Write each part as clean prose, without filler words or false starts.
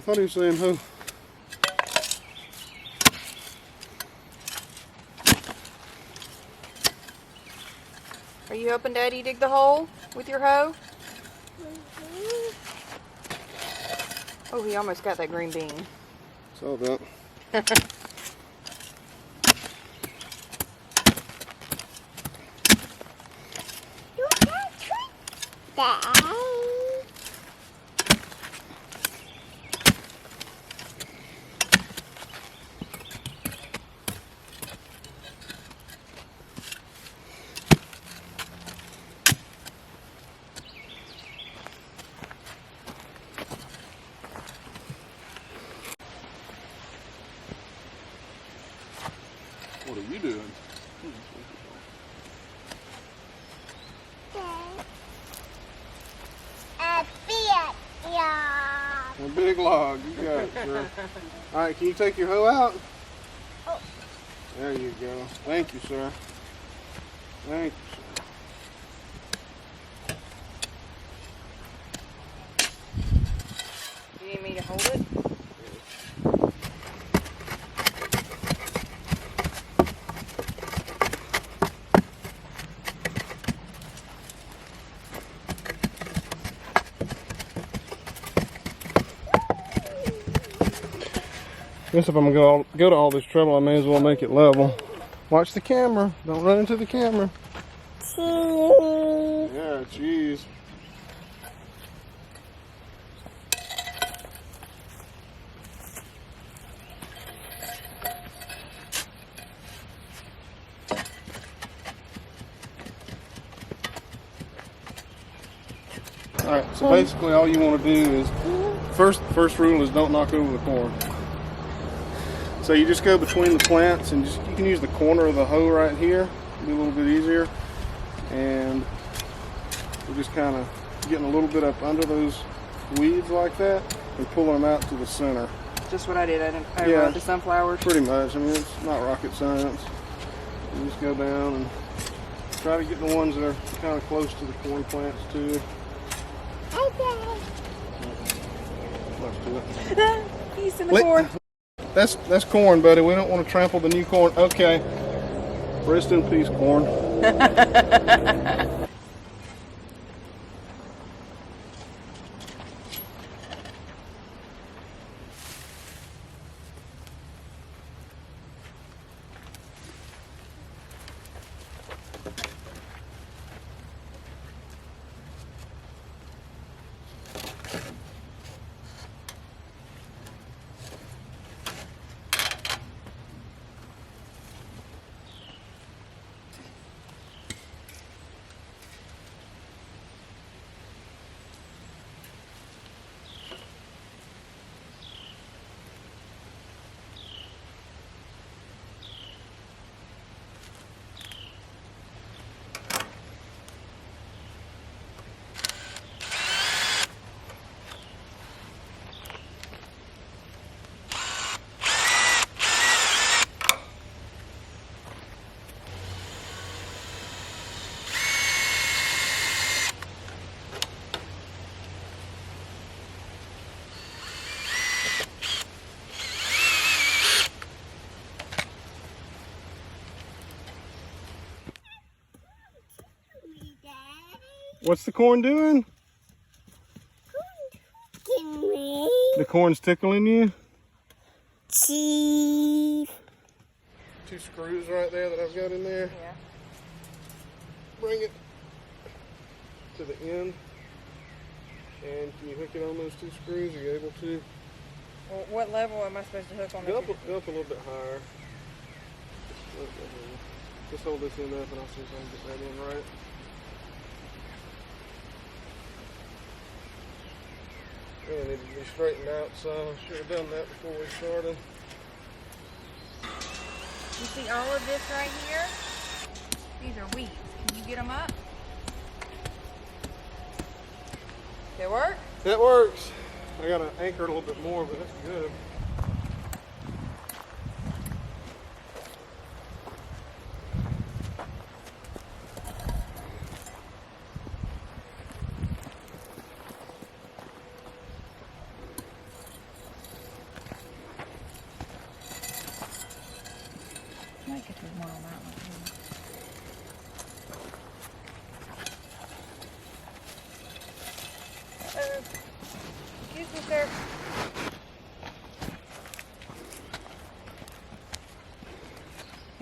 thought he was saying hoe. Are you helping Daddy dig the hole with your hoe? Oh, he almost got that green bean. Saw that. What are you doing? A big log. You got it, sir. All right, can you take your hoe out? Oh. There you go. Thank you, sir. Thank you, sir. Do you need me to hold it? I guess if I'm gonna go to all this trouble, I may as well make it level. Watch the camera. Don't run into the camera. Cheese. Yeah, cheese. All right, so basically all you want to do is, first rule is don't knock over the corn. So you just go between the plants and you can use the corner of the hoe right here, be a little bit easier. And we're just kind of getting a little bit up under those weeds like that and pulling them out to the center. Just what I did. I rode the sunflowers. Pretty much. I mean, it's not rocket science. You just go down and try to get the ones that are kind of close to the corn plants too. Close to it. He's in the corn. That's corn, buddy. We don't want to trample the new corn. Okay. Rest in peace, corn. What's the corn doing? The corn's tickling you? Cheese. 2 screws right there that I've got in there. Yeah. Bring it to the end. And can you hook it on those 2 screws? Are you able to? Well, what level am I supposed to hook on? Go up a little bit higher. Just hold this end up and I'll see if I can get that in right. Yeah, it needed to be straightened out, so I should have done that before we started. You see all of this right here? These are weeds. Can you get them up? Did it work? That works. I got to anchor it a little bit more, but that's good. one on that one. Excuse me, sir.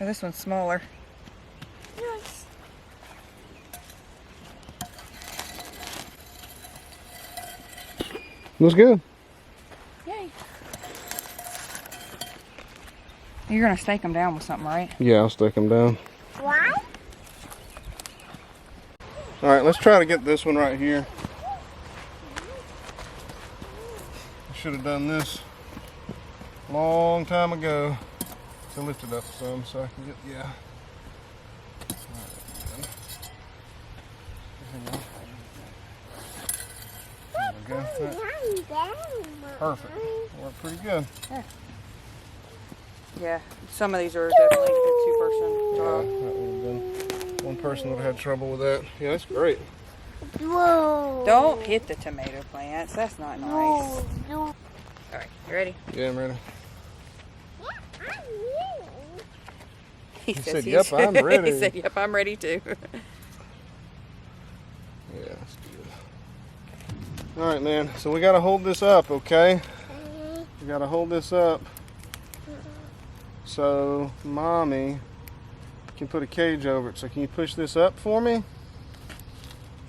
Oh, this one's smaller. Yes. Looks good. Yay. You're gonna stake them down with something, right? Yeah, I'll stick them down. What? All right, let's try to get this one right here. I should have done this a long time ago to lift it up some so I can get, yeah. There we go. Perfect. Worked pretty good. Yeah, some of these are definitely a two-person Yeah, job. that would have been, one person would have had trouble with that. Yeah, that's great. Whoa. Don't hit the tomato plants. That's not nice. All right, you ready? Yeah, I'm ready. He said, "Yep, I'm ready." He said, "Yep, I'm ready too." Yeah, that's good. All right, man. So we got to hold this up, okay? We got to hold this up so Mommy can put a cage over it. So can you push this up for me?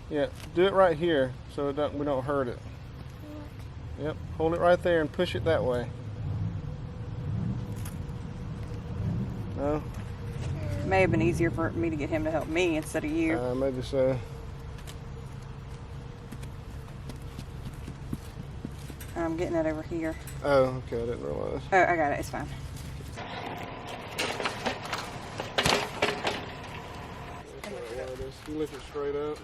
Yeah, do it right here so we don't hurt it. Yep, hold it right there and push it that way. No? May have been easier for me to get him to help me instead of you. Maybe so. I'm getting it over here. Oh, okay, I didn't realize. Oh, I got it. It's fine. You lift it straight up.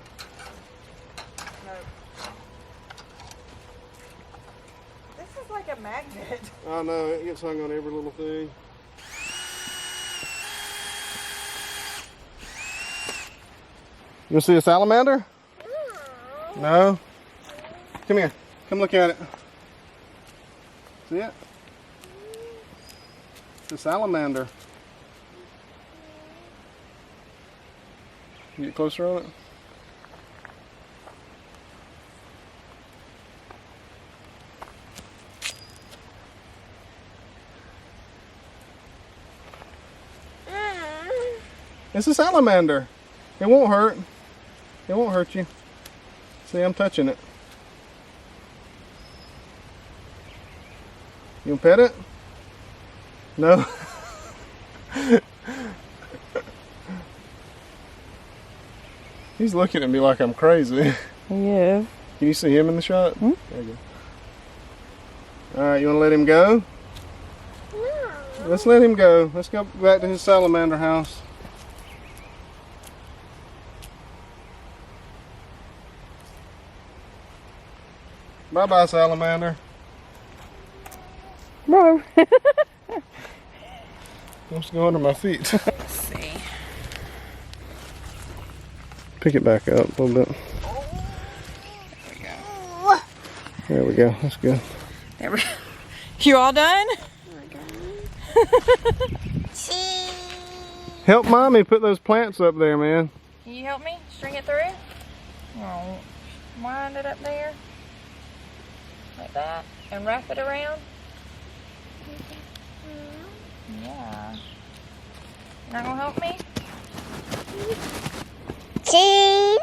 This is like a magnet. I know, it gets hung on every little thing. You want to see a salamander? No? Come here. Come look at it. See it? It's a salamander. Can you get closer on it? It's a salamander. It won't hurt. It won't hurt you. See, I'm touching it. You want to pet it? No? He's looking at me like I'm crazy. Yeah. Can you see him in the shot? There you go. Alright, you want to let him go? No. Let's let him go. Let's go back to his salamander house. Bye-bye, salamander. Bro. Wants to go under my feet. Let's see. Pick it back up a little bit. There we go. That's good. There we go. You all done? Help Mommy put those plants up there, man. Can you help me string it through? Oh, wind it up there. Like that. And wrap it around. Yeah. You're not gonna help me? Cheese.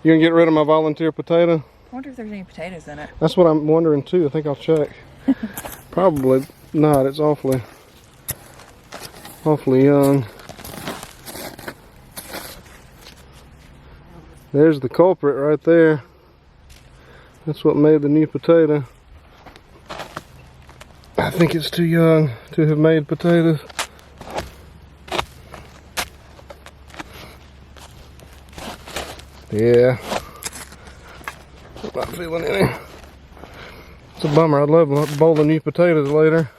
You gonna get rid of my volunteer potato? I wonder if there's any potatoes in it. That's what I'm wondering too. I think I'll check. Probably not. It's awfully young. There's the culprit right there. That's what made the new potato. I think it's too young to have made potatoes. Yeah. I'm not feeling any. It's a bummer. I'd love a bowl of new potatoes later.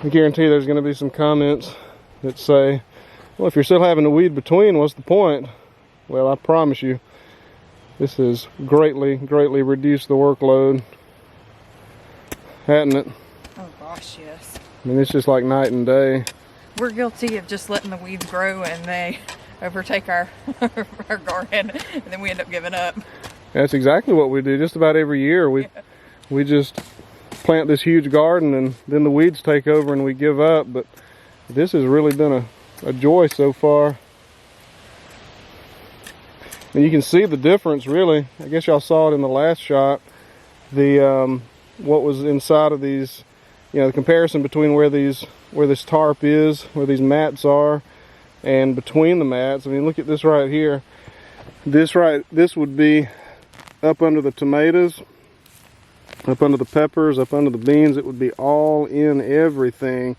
I guarantee there's going to be some comments that say, well, if you're still having to weed between, what's the point? Well, I promise you, this has greatly reduced the workload, hasn't it? Oh gosh, yes. I mean, it's just like night and day. We're guilty of just letting the weeds grow and they overtake our our garden, and then we end up giving up. That's exactly what we do just about every year. We just plant this huge garden and then the weeds take over and we give up. But this has really been a joy so far. And you can see the difference, really. I guess y'all saw it in the last shot. The what was inside of these, you know, the comparison between where this tarp is, where these mats are, and between the mats. I mean, look at this right here. This would be up under the tomatoes, up under the peppers, up under the beans. It would be all in everything.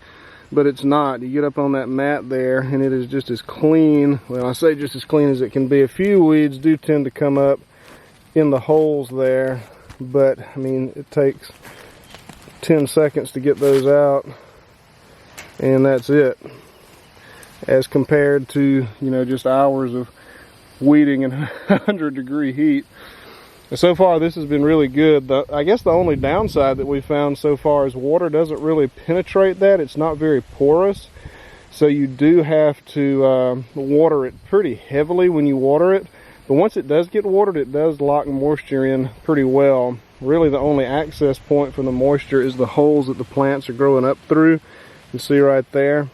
But it's not. You get up on that mat there and it is just as clean. Well, I say just as clean as it can be. A few weeds do tend to come up in the holes there, but I mean, it takes 10 seconds to get those out and that's it, as compared to, you know, just hours of weeding in 100-degree heat. So far this has been really good. I guess the only downside that we found so far is water doesn't really penetrate that. It's not very porous, so you do have to water it pretty heavily when you water it. But once it does get watered, it does lock moisture in pretty well. Really the only access point for the moisture is the holes that the plants are growing up through. You see right there.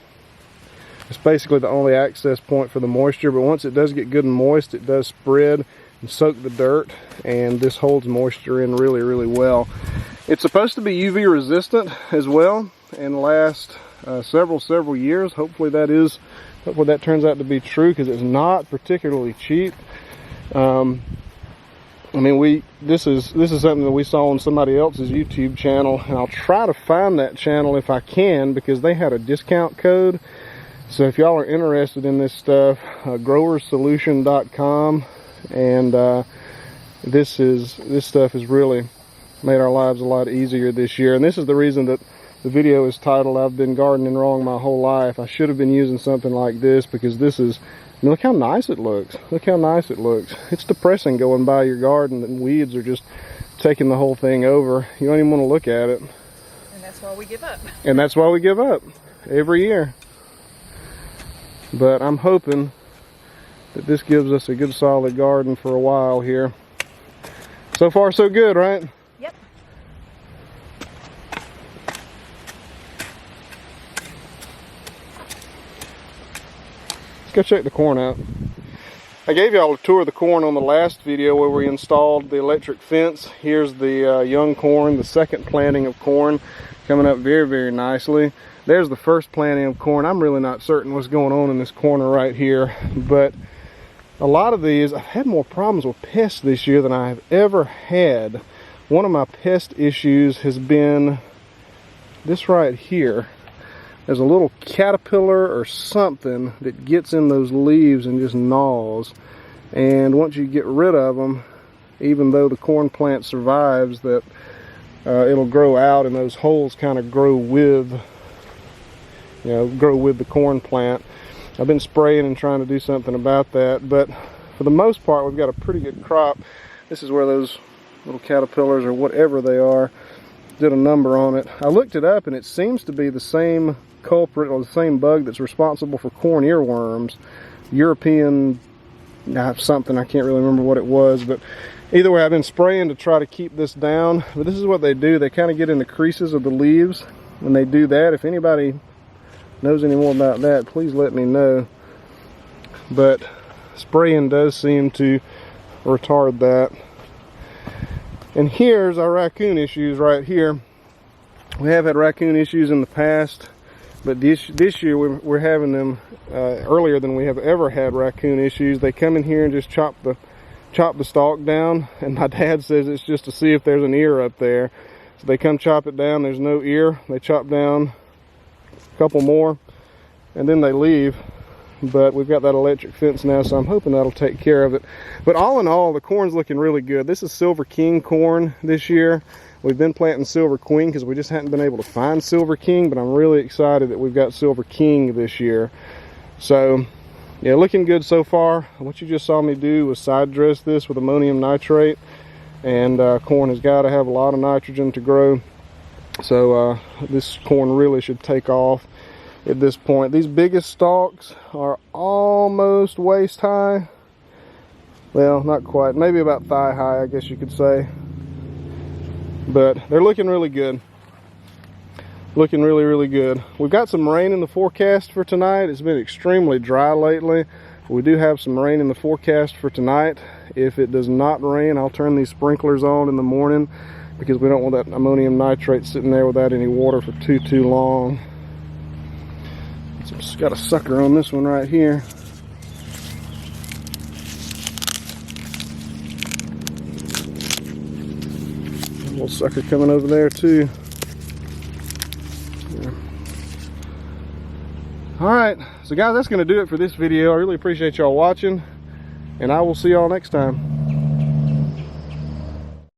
It's basically the only access point for the moisture, but once it does get good and moist, it does spread and soak the dirt, and this holds moisture in really well. It's supposed to be UV resistant as well and last several years. Hopefully that turns out to be true, because it's not particularly cheap. I mean, this is something that we saw on somebody else's YouTube channel, and I'll try to find that channel if I can, because they had a discount code. So if y'all are interested in this stuff, growersolution.com. And this stuff has really made our lives a lot easier this year. And this is the reason that the video is titled "I've been gardening wrong my whole life." I should have been using something like this, because this is, I mean, look how nice it looks. Look how nice it looks. It's depressing going by your garden and weeds are just taking the whole thing over. You don't even want to look at it. And that's why we give up. And that's why we give up every year. But I'm hoping that this gives us a good solid garden for a while here. So far so good, right? Yep. Let's go check the corn out. I gave y'all a tour of the corn on the last video where we installed the electric fence. Here's the young corn, the second planting of corn, coming up very nicely. There's the first planting of corn. I'm really not certain what's going on in this corner right here, but a lot of these, I've had more problems with pests this year than I have ever had. One of my pest issues has been this right here. There's a little caterpillar or something that gets in those leaves and just gnaws. And once you get rid of them, even though the corn plant survives, that it'll grow out and those holes kind of grow with, grow with the corn plant. I've been spraying and trying to do something about that, but for the most part we've got a pretty good crop. This is where those little caterpillars or whatever they are did a number on it. I looked it up and it seems to be the same culprit or the same bug that's responsible for corn earworms. European something, I can't really remember what it was, but either way I've been spraying to try to keep this down. But this is what they do, they kind of get in the creases of the leaves when they do that. If anybody knows any more about that, please let me know. But spraying does seem to retard that. And here's our raccoon issues right here. We have had raccoon issues in the past, but this year we're having them earlier than we have ever had raccoon issues. They come in here and just chop the stalk down, and my dad says it's just to see if there's an ear up there. So they come chop it down, there's no ear. They chop down a couple more, and then they leave. But we've got that electric fence now, so I'm hoping that'll take care of it. But all in all, the corn's looking really good. This is Silver King corn this year. We've been planting Silver Queen because we just hadn't been able to find Silver King, but I'm really excited that we've got Silver King this year. So yeah, looking good so far. What you just saw me do was side dress this with ammonium nitrate, and corn has got to have a lot of nitrogen to grow. So this corn really should take off at this point. These biggest stalks are almost waist high. Well, not quite, maybe about thigh high, I guess you could say. But they're looking really good. Looking really, really good. We've got some rain in the forecast for tonight. It's been extremely dry lately. We do have some rain in the forecast for tonight. If it does not rain, I'll turn these sprinklers on in the morning, because we don't want that ammonium nitrate sitting there without any water for too long. Just got a sucker on this one right here. A little sucker coming over there too. Yeah. Alright, so guys, that's going to do it for this video. I really appreciate y'all watching, and I will see y'all next time.